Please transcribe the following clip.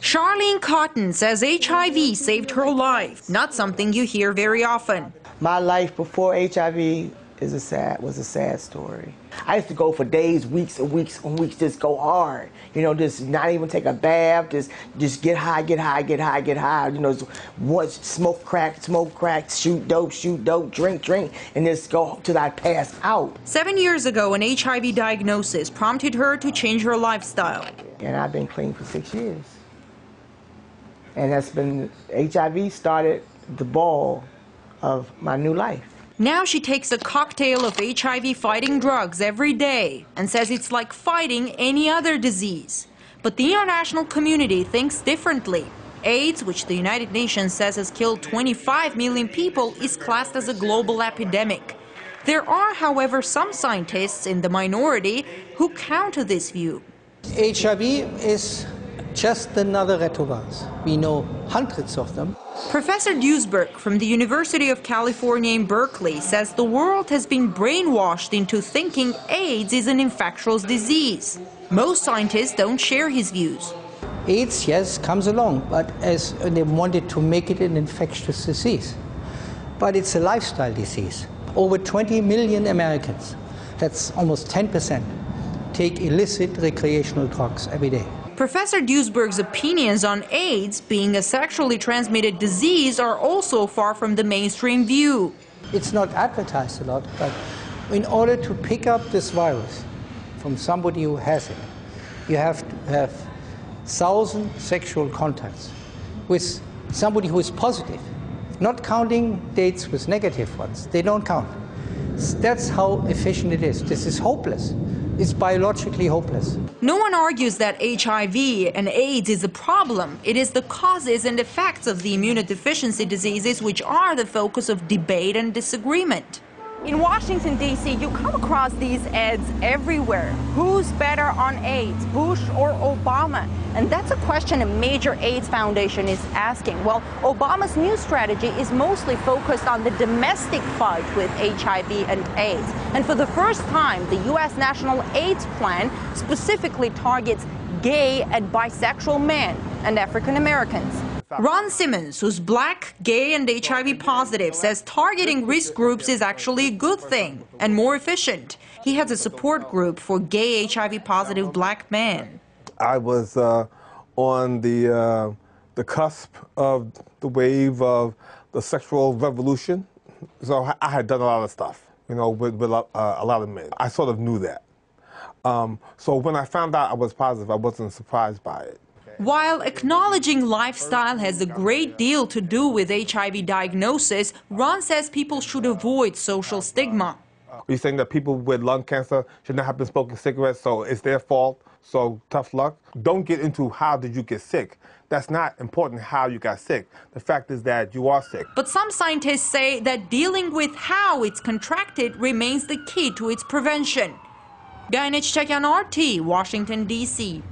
Charlene Cotton says HIV saved her life, not something you hear very often. My life before HIV was a sad story. I used to go for days, weeks and weeks and weeks, just go hard. You know, just not even take a bath, just get high, you know, smoke crack, shoot dope, drink, and just go till I pass out. 7 years ago, an HIV diagnosis prompted her to change her lifestyle. And I've been clean for 6 years. And that's been, HIV started the ball of my new life. Now she takes a cocktail of HIV-fighting drugs every day and says it's like fighting any other disease. But the international community thinks differently. AIDS, which the United Nations says has killed 25 million people, is classed as a global epidemic. There are, however, some scientists in the minority who counter this view. HIV is just another retrovirus. We know hundreds of them. Professor Duesberg from the University of California in Berkeley says the world has been brainwashed into thinking AIDS is an infectious disease. Most scientists don't share his views. AIDS, yes, comes along, but as they wanted to make it an infectious disease. But it's a lifestyle disease. Over 20 million Americans, that's almost 10%, take illicit recreational drugs every day. Professor Duesberg's opinions on AIDS being a sexually transmitted disease are also far from the mainstream view. It's not advertised a lot, but in order to pick up this virus from somebody who has it, you have to have 1,000 sexual contacts with somebody who is positive, not counting dates with negative ones. They don't count. That's how efficient it is. This is hopeless. It's biologically hopeless. No one argues that HIV and AIDS is a problem. It is the causes and effects of the immunodeficiency diseases which are the focus of debate and disagreement. In Washington, D.C., you come across these ads everywhere. Who's better on AIDS, Bush or Obama? And that's a question a major AIDS foundation is asking. Well, Obama's new strategy is mostly focused on the domestic fight with HIV and AIDS. And for the first time, the U.S. National AIDS Plan specifically targets gay and bisexual men and African Americans. Ron Simmons, who's black, gay, and HIV positive, says targeting risk groups is actually a good thing and more efficient. He has a support group for gay HIV positive black men. I was on the cusp of the wave of the sexual revolution, so I had done a lot of stuff, you know, with a lot of men. I sort of knew that. So when I found out I was positive, I wasn't surprised by it. While acknowledging lifestyle has a great deal to do with HIV diagnosis, Ron says people should avoid social stigma. Are you saying that people with lung cancer should not have been smoking cigarettes, so it's their fault, so tough luck? Don't get into how did you get sick. That's not important how you got sick. The fact is that you are sick. But some scientists say that dealing with how it's contracted remains the key to its prevention. Gainich Chekyan, RT, Washington, D.C.